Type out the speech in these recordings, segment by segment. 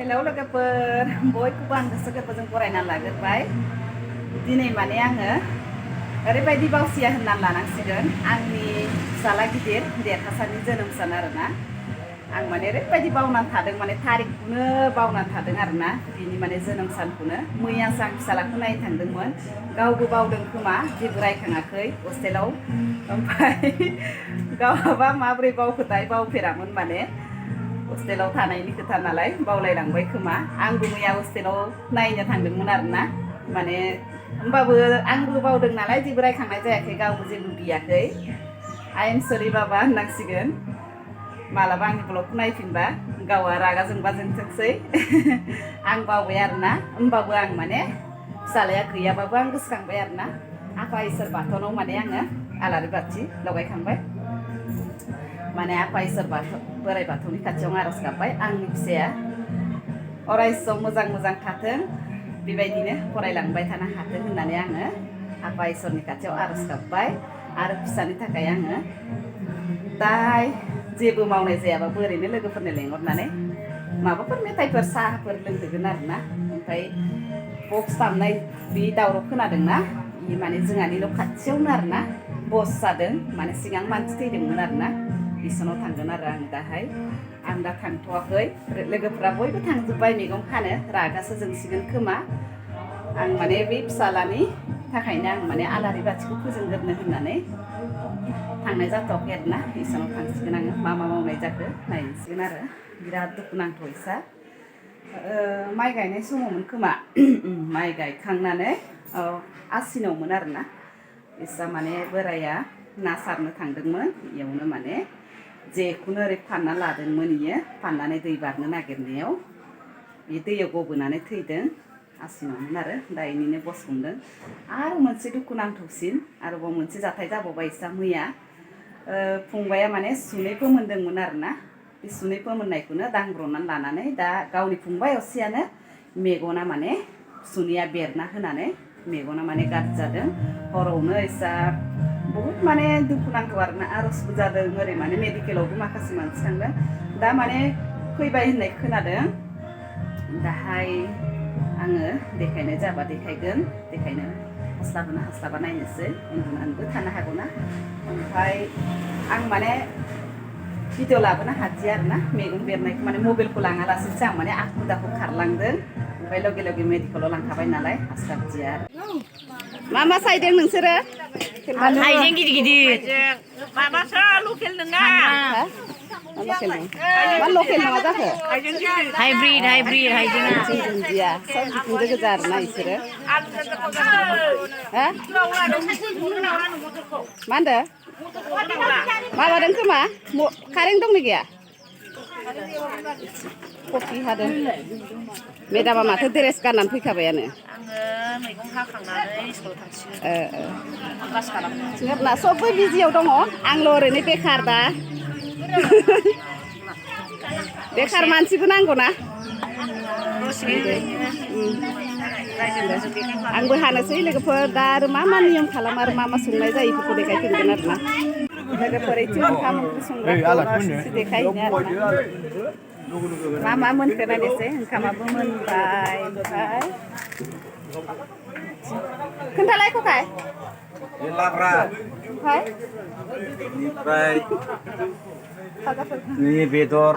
Hello लोगोफोर बयखौबो आं गोसो गोरबोजों बरायना लाग्रोबाय। दिनै माने आङो ओरैबायदि बावसिया होननानै लानांसिगोन आंनि फिसाला गिदिर देरहासारनि जोनोम सान आरोना। आं माने ओरैबायदि बावनानै थादों माने थारिखखौनो बावनानै थादों आरोना बिनि माने जोनोम सानखौनो। मैयासो आं फिसालाखौ नायनो थांदोंमोन। गावबो बावदों खोमा जेबो रायखाङाखै हस्टेलाव। ओमफ्राय गावहाबा माब्रै बावखोथाय बावफेरामोन माने हस्टेलाव थानायनि खोथा नालाय बावलायलांबाय खोमा। आंबो मैया हस्टेलाव नायनो थांदोंमोन आरोना माने होमबाबो आंबो बावदों नालाय जेबो रायखांनाय जायाखै गावबो जेबो बियाखै। आइ एम सरि बाबा होननांसिगोन मालाबा आंनि ब्लगखौ नायफिनबा गावआ रागा जोंबा जोंथोंसै। आं बावबाय आरोना होमबाबो आं माने फिसालाया गैयाबाबो आं गोसोखांबाय आरोना आफा इसोर बाथौनाव माने आङो आलारि बाथि लगायखांबाय। माने आफा इसोर बोराइ बाथौनि खाथियाव आर'ज गाबबाय आंनि फिसाया अरायसम मोजां मोजां थाथों बेबायदिनो फरायलांबाय थानो हाथों होननानै आङो आफा इसोरनि खाथियाव आर'ज गाबबाय। आरो फिसानि थाखाय आङो दा जेबो मावनाय जायाबाबो ओरैनो लोगोफोरनो लेंहरनानै माबाफोर मेथाइफोर साहाफोर लोंहोगोन आरोना। ओमफ्राय बक्स दामनाय बे दावराव खोनादोंना बे माने जोंहानि न' खाथियावनो आरोना बस जादों माने सिगां मानसि थैदोंमोन आरोना बिसोरनाव थांगोन आरो आं दाहाय। आं दा थांथ'वाखै लोगोफ्रा बयबो थांजोब्बाय मैगं खानो रागासो जोंसिगोन खोमा। आं माने बे फिसालानि थाखायनो आं माने आलारि बाथिखौ फोजोंग्रोनो होननानै थांनाय जाथ'वाखै आरोना इसानाव थांसिगोन आङो मा मावनाय जाखो नायनोसिगोन आरो। बिराद दुखु नांथावैसा माइ गायनाय समावमोन खोमा माइ गायखांनानै आसिनावमोन आरोना इसा माने बोराया ना सारनो थांदोंमोन बेयावनो माने जेखौनो ओरै फानना लादोंमोन इयो फाननानै दै बारनो नागिरनायाव बे दैयाव गबोनानै थैदों आसिनावमोन आरो दा इनिनो बस हमदों। आरो मोनसे दुखु नांथावसिन आरोबाव मोनसे जाथाय जाबावबाय इसा मैया फंबाया माने सुनै फोमोनदोंमोन आरोना बे सुनै फोमोननायखौनो दांब्रनानै लानानै दा गावनि फंबाय असेयानो मेगना माने सुनैया बेरना होनानै मेगना माने गाज्रि जादों। हरावनो इसा बहुद माने दुखु नांथाव आरोना आर'जबो जादों ओरै माने मेडिकेलावबो माखासे मानसि थांदों दा माने फैबाय होननाय खोनादों। दाहाय आङो देखायनाय जाबा देखायगोन देखायनो हास्लाबा नायनोसै उन्दुनानैबो थानो हागौना। ओमफ्राय आं माने भिडिअ लाबोनो हादिया आरोना मेगन बेरनायखौ माने मबाइलखौ लाङालासेसो आं माने आखु दाखु खारलांदों। ओमफ्राय लगे लगे मेडिकेलाव लांखाबाय नालाय हास्लाबदिया आरो। मा सायदों नोंसोरो? हाइजें गिदिर गिदिर माबासो लकेल नङा मा लकेल नङा जाखो? हाइब्रिद हाइजेंआ दुन्दिया सब बिथिंजों गोजा आरोना इसोरो। मा होनदों? माबादों खोमा कारेन्ट दंना गैया? कफि हादों मेदामा माथो ड्रेस गाननानै फैखाबायानो। आङो मैगं हाखांनानै स्कुलाव थांसिगोन। जोंना सबबो बिजियाव दङ आंल' ओरैनो बेखार दा। बेखार मानसिबो नांगौना। आंबो हानोसै लोगोफोर दा आरो मा नियम खालामो आरो मा संनाय जायो बेफोरखौ देखायफिनगोन आरोना। लोगोफोर इथिं ओंखाम ओंख्रि संग्राखौ देखायहैनो आरोना मा मोनखो नायनोसै। ओंखामाबो मोनबाय ओमफ्राय खोन्थालाय खथाय बेदर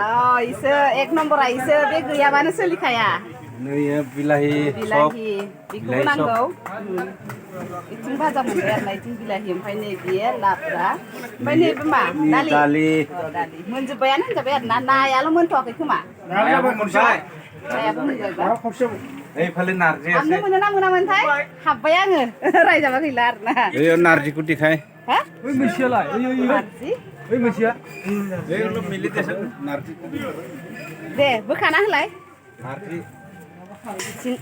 इसो एक नम्बरा इसो बे गैयाबानो सोलिखाया। बिलाहि बेखौबो नांगौ। इथिं भाजा मोनबाय आरोना इथिं बिलाहि ओमफ्राय नैबे लाब्रा ओमफ्राय नैबे मा दालि मोनजोब्बायानो होनजाबाय आरोना नायाल' मोनथ'वाखै खोमा। नायाबो मोनबायबा हाबनो मोनो ना मोनामोनथाय हाबबाय आङो रायजाबा गैला आरोना। नारजिखौ देखाय दे बोखाना होलाय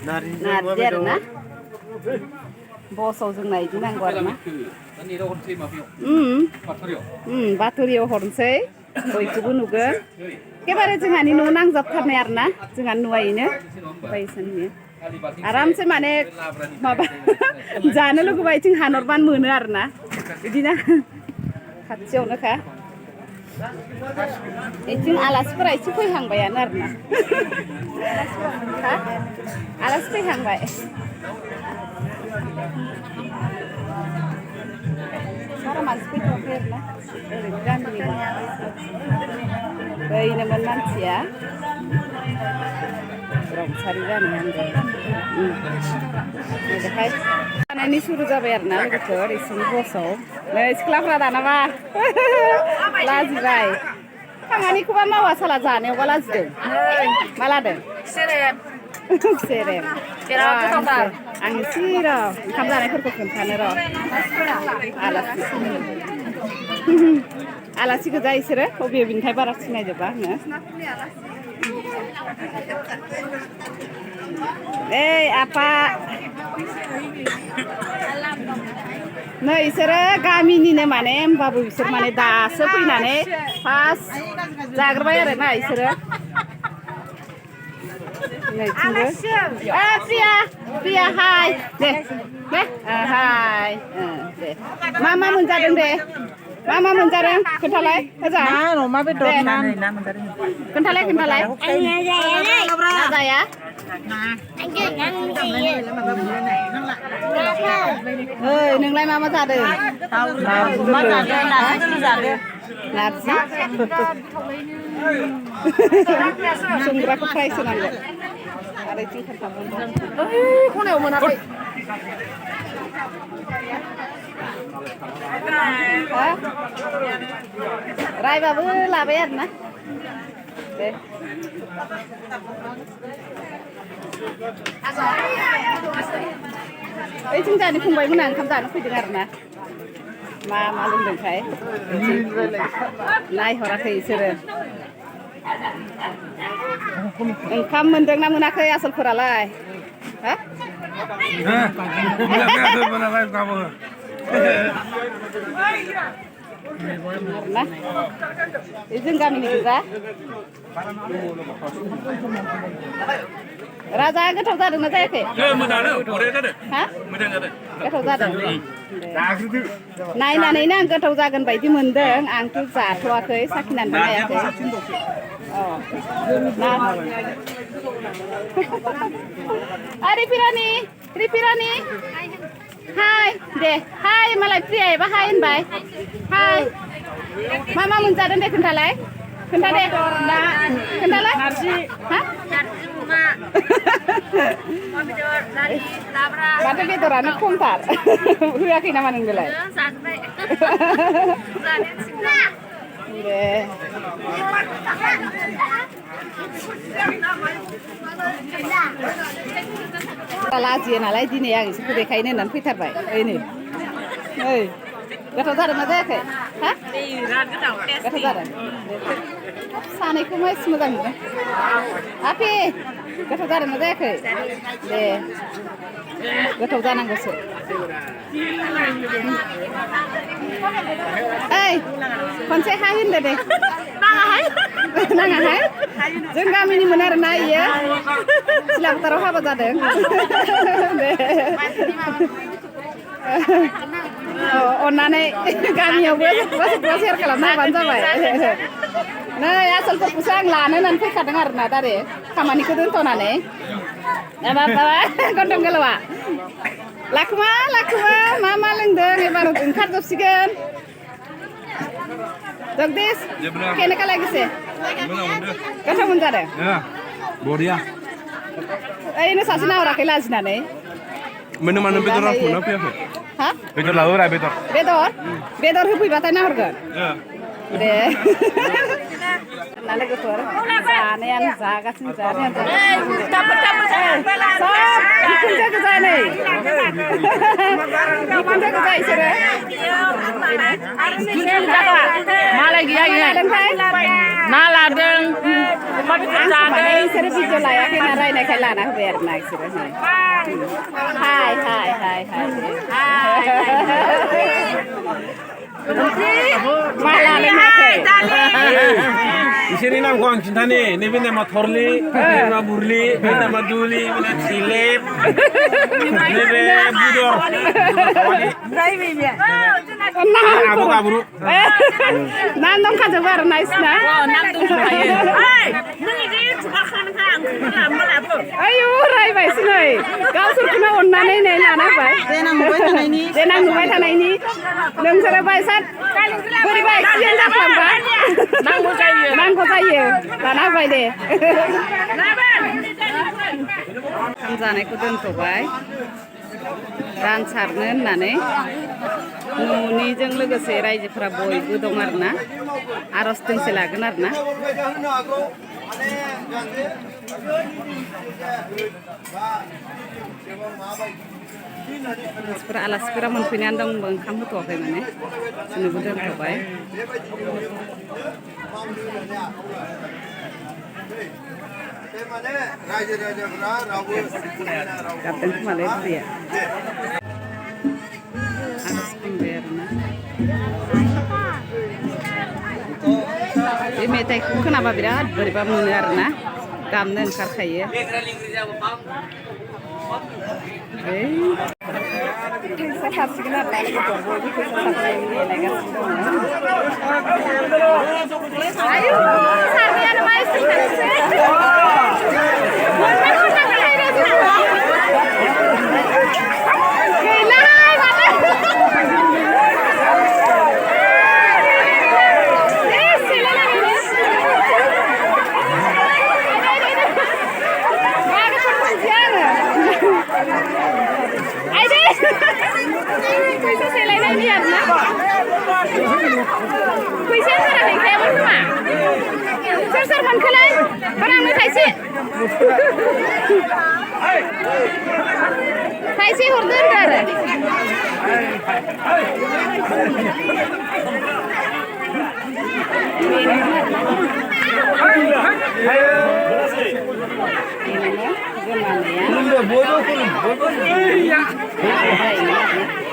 नारजि आरोना बसाव जोंना इदि नांगौ आरोना। बाथरियाव हरनोसै बयखौबो नुगोन एखेबारे जोंहानि न' नांजाबथारनाय आरोना जोंहानि न'आयैनो बायसानि आरामसे माने माबा जानो लुगैबा इथिं हानहरबानो मोनो आरोना बिदिनो खाथियावनोखा। Iथिं आलासिफोरा एसे फैहांबायानो आरोना हा आलासि फैहांबाय बारा मानसि फैथ'वाखै आरोना ओरैनो गामिनि बैनोमोन मानसिया रुंसारि जानाय ओजोंहाय थानायनि सुरु जाबाय आरोना लोगोफोर इसिनि बसाव नै सिख्लाफ्रा दानाबा लाजिबाय खामानिखौबा मावा साला जानायावबा लाजिदों मा लादों सेरेब सेरेब बिराद गोथावथार आं एसे र' ओंखाम जानायफोरखौ खोन्थानो र' आलासि आलासि गोजा इसोरो बबे बिनिफ्राय बारा सिनायजोबा आङो ओइ आफा नै इसोरो गामिनिनो माने होमबाबो बिसोर माने दासो फैनानै फार्स्ट जाग्रोबाय आरोना इसोरो नैथिंबो प्रिया हाय दे हाय दे मा मोनजादों दे मा मोनजादों खोन्थालाय मोजां अमा बेदर ना मोनजादों खोन्थालाय जाया ओइ नोंलाय मा जादों नारजि संग्राखौ फ्रायसो नांगौ आरो इथिं खोन्थाबावदों खनायाव मोनाखै रायबाबो लाबाय आरोना दे ओइथिं जानो फंबायमोना ओंखाम जानो फैदों आरोना मा लोंदोंथाय नायहराखै इसोरो ओंखाम मोनदोंना मोनाखै आसलफोरालाय हा ना जों गामिनि गोजा राजा गोथाव जादोंना जायाखै हा गोथाव जादों नायनानैनो आं गोथाव जागोन बायदि मोनदों आंथ' जाथ'वाखै साखिनानैबो नायाखै रिपिरानि हाय दे हाय मालाय प्रिया एबा हाय होनबाय हाय मा मोनजादों दे खोन्थालाय खोन्था दे खोन्थालाय नारजि हा माथो बेदरानो खमथार होआखै नामा नोंलाय दे लाजियो नालाय दिनै आं इसोरखौ देखायनो होननानै फैथारबाय ओइ गोथाव जादोंना जायाखै हा गोथाव जादों सानैखौ एसे मोजां नुदों आपि गोथाव जादोंना जायाखै दे गोथाव जानांगौसो ओइ खनसे हाय होनदो दे नाङाहाय जों गामिनिमोन आरोना इयो सिला फोथाराव हाबा जादों दे अननानै गामियावबो सोरखौबा सेयार खालामना होबानो जाबाय नै आसलफोरखौसो आं लानो होननानै फैखादों आरोना दारे खामानिखौ दोनथ'नानै माबा गन्थं गोलावा लाखुमा मा लोंदों एबार ओंखारजोबसिगोन जगदीश केनेका लागिसे गोथाव मोनजादों बरिया ओरैनो सासे नाहराखै लाजिनानै मानो बेदर मोना फैयाखै हा बेदर लाबोरा बेदर होफैबाथाय नाहरगोन दे लोगोफोर जानायानो जागासिनो जानायानो बिखुनजो गोजा नै बिखुनजो गोजा इसोरो मालाय गैया ना लादों माने इसोरो भिडिअ लायाखै ना रायनायखाय लाना होबाय आरोना इसोरो हाय माला लोङाखै इसोरनि नामखौ आं खिन्थानि नैबे नामा थरलि नामा बुरलि बे नामा दुलि बे सिलेब नैबे बुदर Abu kaburu. Nan dंखाजोबो आरो ना इसिना नाम दंखायो नों इदि माखानखा आं लाबो आयु रायबायसो नै गावसोरखौनो अननानै नै लाना होबाय देनां नुबाय थानायनि नोंसोरो बायसाद बोरैबा एक्सिडेन्ट जाफ्लांबा नांगौ जायो लाना होबाय दे ओंखाम जानायखौ दोनथ'बाय रानसारनो होननानै न'निजों लोगोसे रायजोफोरा बयबो दं आरोना आर'ज दोंसे लागोन आरोना आलासिफोरा मोनफैनानै दंबो ओंखाम होथ'वाखै माने जोंनोबो दोनथ'बाय गाबदों खोमालै बुरैया आर'ज खनबाय आरोना बे मेथाइखौ खोनाबा बिराद बोरैबा मोनो आरोना गाबनो ओंखारखायो फैसा खारसिगोन आरोना लोगोफोर बयबो फैसा खारनायनि नेलायगासिनो दङ आयु सारनायानो मा एसे फैसा सेलायनायनि आरोना फैसाया बारा गैखायामोन खोमा सोर मोनखोलाय बारा आंनो थाइसे हरदो होनदो आरो गोमानाया